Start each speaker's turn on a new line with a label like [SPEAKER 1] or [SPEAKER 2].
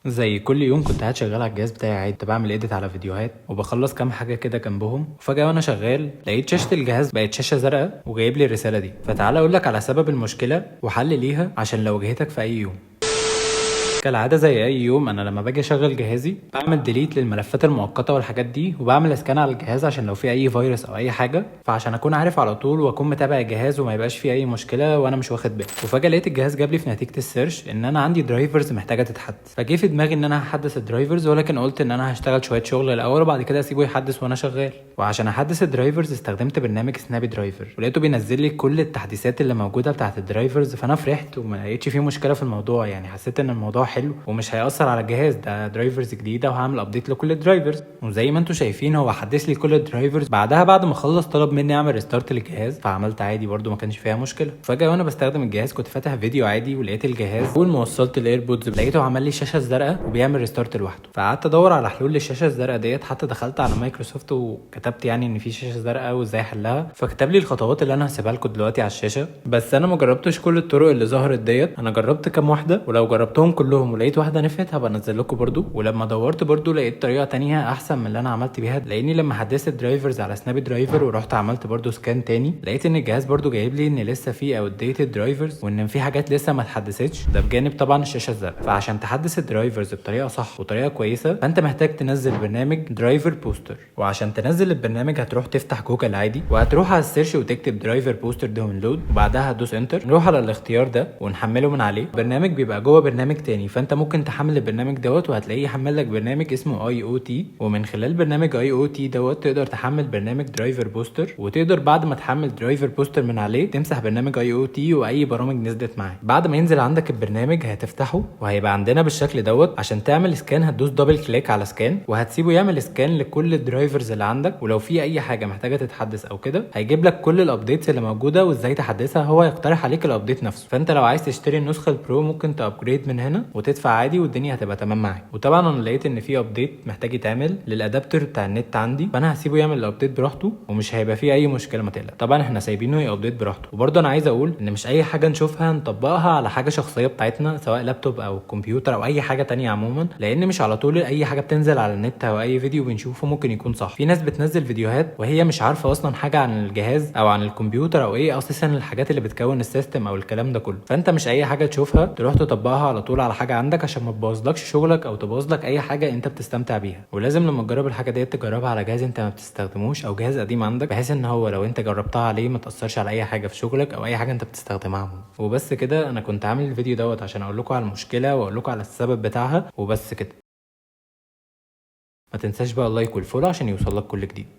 [SPEAKER 1] زي كل يوم كنت قاعد شغال على الجهاز بتاعي عادي، كنت بعمل اديت على فيديوهات وبخلص كام حاجه كده جنبهم، وفجاه وانا شغال لقيت شاشه الجهاز بقت شاشه زرقاء وجايب لي الرساله دي. فتعالى اقول لك على سبب المشكله وحل ليها عشان لو واجهتك في اي يوم. كالعادة زي أي يوم أنا لما باجي أشغل جهازي بعمل ديليت للملفات المؤقتة والحاجات دي، وبعمل اسكان على الجهاز عشان لو في أي فيروس أو أي حاجة، فعشان أكون عارف على طول وأكون متابع الجهاز وما يبقاش فيه أي مشكلة وأنا مش واخد بالي. وفجأة لقيت الجهاز جاب لي في نتيجة السيرش إن أنا عندي درايفرز محتاجة تتحدث، فجه في دماغي إن أنا هحدث الدرايفرز، ولكن قلت إن أنا هشتغل شوية شغل الأول وبعد كده أسيبه يحدث وأنا شغال. وعشان أحدث الدرايفرز استخدمت برنامج سنابي درايفر، ولقيته بينزل لي كل التحديثات اللي موجودة بتاعة الدرايفرز، فأنا فرحت وما لقيتش فيه مشكلة في الموضوع. يعني حسيت إن الموضوع حلو ومش هيأثر على الجهاز، ده درايفرز جديده وهعمل ابديت لكل الدرايفرز. وزي ما انتم شايفين هو حدث لي كل الدرايفرز. بعدها بعد ما خلص طلب مني اعمل ريستارت للجهاز، فعملت عادي برده ما كانش فيها مشكله. فجاه وانا بستخدم الجهاز كنت فاتح فيديو عادي ولقيت الجهاز اول ما وصلت الايربودز لقيته عمل لي الشاشه الزرقاء وبيعمل ريستارت لوحده. فقعدت ادور على حلول للشاشه الزرقاء ديت، حتى دخلت على مايكروسوفت وكتبت يعني ان في شاشه زرقاء وازاي احلها، فكتب لي الخطوات اللي انا هسيبها لكم دلوقتي على الشاشه. بس انا ما جربتش كل الطرق اللي ظهرت ديت، انا جربت كام واحده، ولو جربتهم كلهم ولقيت واحده نفعت هبقى انزل لكم برضو. ولما دورت برضو لقيت طريقه تانية احسن من اللي انا عملت بيها، لاني لما حدثت الدرايفرز على سنابي درايفر ورحت عملت برضو سكان تاني لقيت ان الجهاز برضو جايب لي ان لسه في اوتديتد درايفرز وان في حاجات لسه ما اتحدثتش، ده بجانب طبعا الشاشه الزرقاء. فعشان تحدث الدرايفرز بطريقه صح وطريقه كويسه فانت محتاج تنزل برنامج درايفر بوستر. وعشان تنزل البرنامج هتروح تفتح جوجل عادي وهتروح على السيرش وتكتب درايفر بوستر داونلود، وبعدها هتدوس انتر، نروح على الاختيار ده ونحمله من عليه. البرنامج بيبقى جوه برنامج تاني، فانت ممكن تحمل البرنامج دوت وهتلاقيه يحمل لك برنامج اسمه اي او تي، ومن خلال برنامج اي او تي دوت تقدر تحمل برنامج درايفر بوستر، وتقدر بعد ما تحمل درايفر بوستر من عليه تمسح برنامج اي او تي واي برامج نزلت معاه. بعد ما ينزل عندك البرنامج هتفتحه وهيبقى عندنا بالشكل دوت. عشان تعمل سكان هتدوس دبل كليك على سكان وهتسيبه يعمل سكان لكل الدرايفرز اللي عندك، ولو في اي حاجه محتاجه تتحدث او كده هيجيب لك كل الابديتس اللي موجوده وازاي تحدثها، هو يقترح عليك الابديت نفسه. فانت لو عايز تشتري النسخه البرو ممكن تابجريد من هنا وتدفع عادي والدنيا هتبقى تمام معاك. وطبعا انا لقيت ان في ابديت محتاج يتعمل للادابتر بتاع النت عندي، فانا هسيبه يعمل الابديت براحته ومش هيبقى فيه اي مشكله، ما تقلق. طبعا احنا سايبينه يابديت براحته. وبرده انا عايز اقول ان مش اي حاجه نشوفها نطبقها على حاجه شخصيه بتاعتنا سواء لابتوب او كمبيوتر او اي حاجه تانية عموما، لان مش على طول اي حاجه بتنزل على النت او اي فيديو بنشوفه ممكن يكون صح. في ناس بتنزل فيديوهات وهي مش عارفه اصلا حاجه عن الجهاز او عن الكمبيوتر او ايه اساسا الحاجات اللي بتكون السيستم او الكلام ده كله. فانت مش اي حاجه تشوفها تروح تطبقها على طول على حاجه عندك عشان ما تبوظلكش شغلك او تبوظ لك اي حاجه انت بتستمتع بيها. ولازم لما تجرب الحاجه ديت تجربها على جهاز انت ما بتستخدموش او جهاز قديم عندك، بحيث ان هو لو انت جربتها عليه ما تاثرش على اي حاجه في شغلك او اي حاجه انت بتستخدمها عموما. وبس كده، انا كنت عامل الفيديو دوت عشان اقول لكم على المشكله واقول لكم على السبب بتاعها وبس كده. ما تنساش بقى اللايك والفولو عشان يوصلك كل جديد.